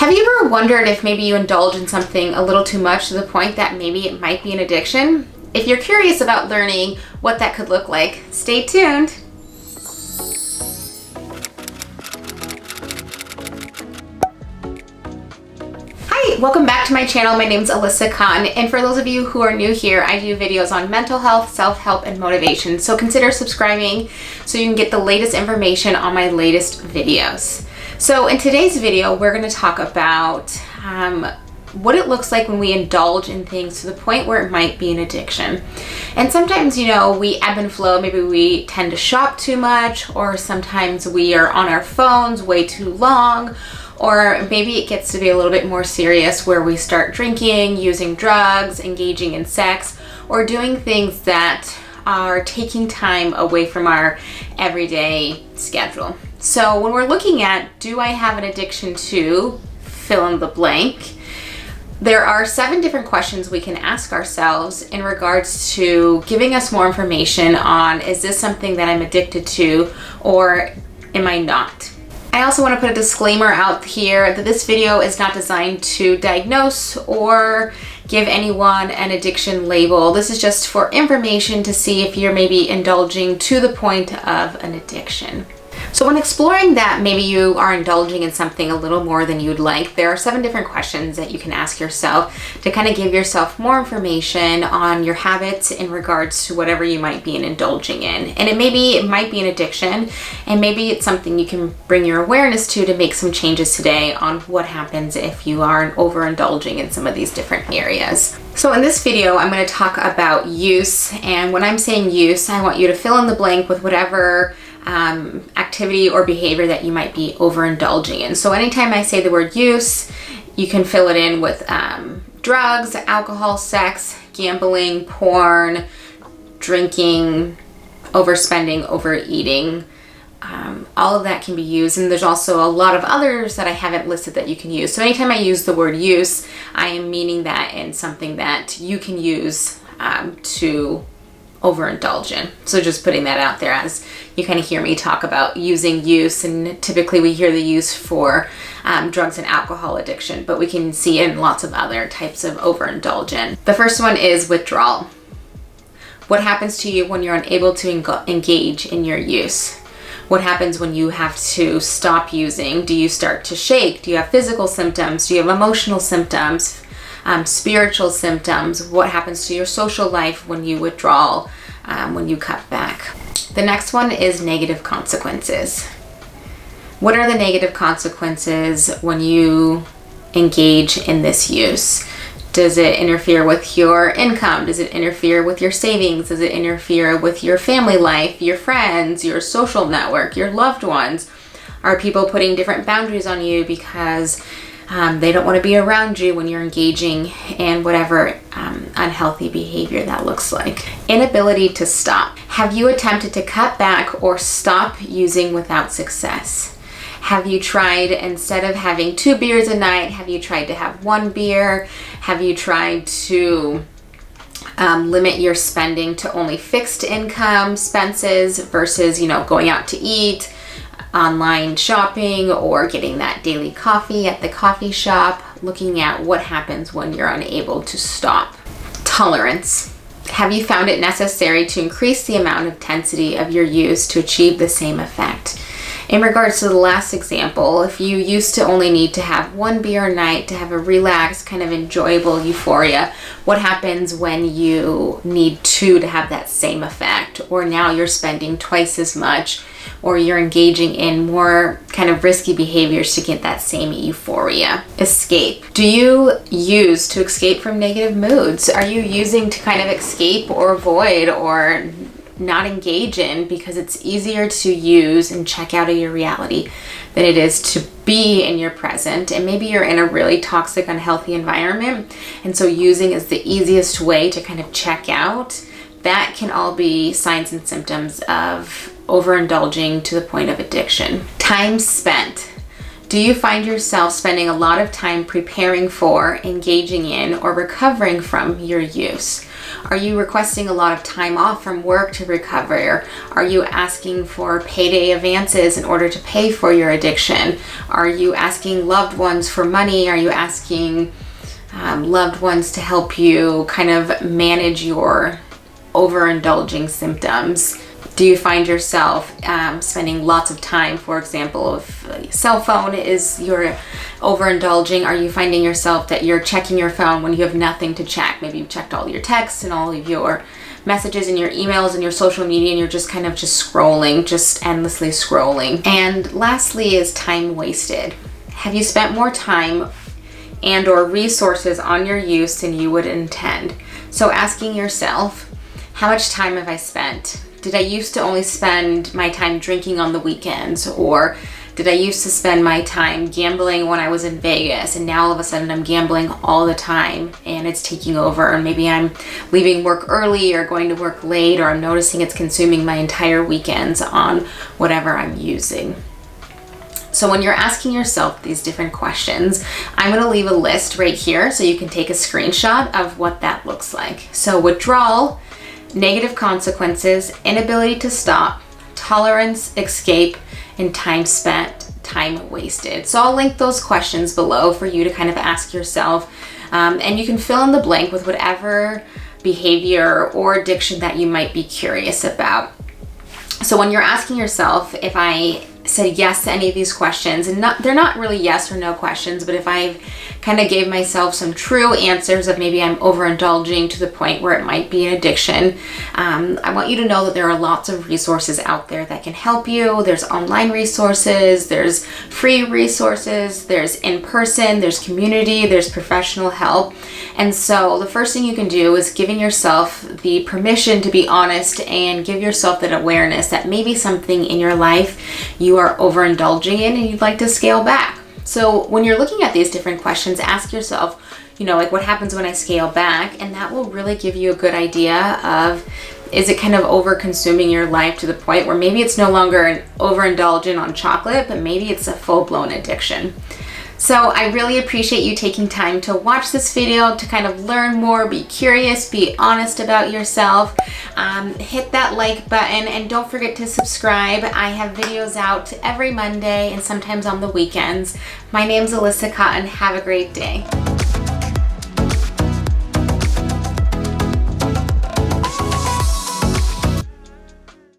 Have you ever wondered if maybe you indulge in something a little too much to the point that maybe it might be an addiction? If you're curious about learning what that could look like, stay tuned. Hi, welcome back to my channel. My name is Alyssa Cotten, and for those of you who are new here, I do videos on mental health, self-help, and motivation. So consider subscribing so you can get the latest information on my latest videos. So in today's video, we're going to talk about what it looks like when we indulge in things to the point where it might be an addiction. And sometimes, you know, we ebb and flow. Maybe we tend to shop too much, or sometimes we are on our phones way too long, or maybe it gets to be a little bit more serious where we start drinking, using drugs, engaging in sex, or doing things that are taking time away from our everyday schedule. So when we're looking at, do I have an addiction to fill in the blank? There are 7 different questions we can ask ourselves in regards to giving us more information on, is this something that I'm addicted to or am I not? I also want to put a disclaimer out here that this video is not designed to diagnose or give anyone an addiction label. This is just for information to see if you're maybe indulging to the point of an addiction. So when exploring that maybe you are indulging in something a little more than you'd like, there are 7 different questions that you can ask yourself to kind of give yourself more information on your habits in regards to whatever you might be indulging in. And it might be an addiction, and maybe it's something you can bring your awareness to make some changes today on what happens if you are overindulging in some of these different areas. So in this video, I'm going to talk about use, and when I'm saying use, I want you to fill in the blank with whatever activity or behavior that you might be overindulging in. So anytime I say the word use, you can fill it in with drugs, alcohol, sex, gambling, porn, drinking, overspending, overeating. All of that can be used, and there's also a lot of others that I haven't listed that you can use. So anytime I use the word use, I am meaning that in something that you can use to overindulge in. So just putting that out there as you kind of hear me talk about using use, and typically we hear the use for drugs and alcohol addiction, but we can see it in lots of other types of overindulgence. The first one is withdrawal. What happens to you when you're unable to engage in your use? What happens when you have to stop using? Do you start to shake? Do you have physical symptoms? Do you have emotional symptoms? Spiritual symptoms? What happens to your social life when you withdraw, when you cut back? The next one is negative consequences. What are the negative consequences when you engage in this use? Does it interfere with your income? Does it interfere with your savings? Does it interfere with your family life, your friends, your social network, your loved ones? Are people putting different boundaries on you because they don't want to be around you when you're engaging in whatever unhealthy behavior that looks like? Inability to stop. Have you attempted to cut back or stop using without success? Have you tried, instead of having 2 beers a night, have you tried to have 1 beer? Have you tried to limit your spending to only fixed income expenses versus, going out to eat, online shopping, or getting that daily coffee at the coffee shop? Looking at what happens when you're unable to stop. Tolerance. Have you found it necessary to increase the amount of intensity of your use to achieve the same effect? In regards to the last example, if you used to only need to have 1 beer a night to have a relaxed, kind of enjoyable euphoria, what happens when you need 2 to have that same effect? Or now you're spending twice as much, or you're engaging in more kind of risky behaviors to get that same euphoria. Escape. Do you use to escape from negative moods? Are you using to kind of escape or avoid or not engage in because it's easier to use and check out of your reality than it is to be in your present? And maybe you're in a really toxic, unhealthy environment, and so using is the easiest way to kind of check out. That can all be signs and symptoms of overindulging to the point of addiction. Time spent. Do you find yourself spending a lot of time preparing for, engaging in, or recovering from your use? Are you requesting a lot of time off from work to recover? Are you asking for payday advances in order to pay for your addiction? Are you asking loved ones for money? Are you asking loved ones to help you kind of manage your overindulging symptoms? Do you find yourself spending lots of time, for example, if a cell phone is you're overindulging? Are you finding yourself that you're checking your phone when you have nothing to check? Maybe you've checked all your texts and all of your messages and your emails and your social media, and you're just kind of just scrolling, just endlessly scrolling. And lastly is time wasted. Have you spent more time and or resources on your use than you would intend? So asking yourself, how much time have I spent? Did I used to only spend my time drinking on the weekends? Or did I used to spend my time gambling when I was in Vegas, and now all of a sudden I'm gambling all the time and it's taking over, and maybe I'm leaving work early or going to work late, or I'm noticing it's consuming my entire weekends on whatever I'm using. So when you're asking yourself these different questions, I'm going to leave a list right here so you can take a screenshot of what that looks like. So withdrawal, negative consequences, inability to stop, tolerance, escape, and time spent, time wasted. So I'll link those questions below for you to kind of ask yourself, and you can fill in the blank with whatever behavior or addiction that you might be curious about. So when you're asking yourself, if I said yes to any of these questions, and they're not really yes or no questions, but if I kind of gave myself some true answers of maybe I'm overindulging to the point where it might be an addiction, I want you to know that there are lots of resources out there that can help you. There's online resources, there's free resources, there's in-person, there's community, there's professional help. And so the first thing you can do is giving yourself the permission to be honest and give yourself that awareness that maybe something in your life you are overindulging in and you'd like to scale back. So when you're looking at these different questions, ask yourself, like what happens when I scale back? And that will really give you a good idea of, is it kind of over consuming your life to the point where maybe it's no longer an overindulgent on chocolate, but maybe it's a full-blown addiction. So I really appreciate you taking time to watch this video, to kind of learn more, be curious, be honest about yourself. Hit that like button and don't forget to subscribe. I have videos out every Monday and sometimes on the weekends. My name's Alyssa Cotten. Have a great day.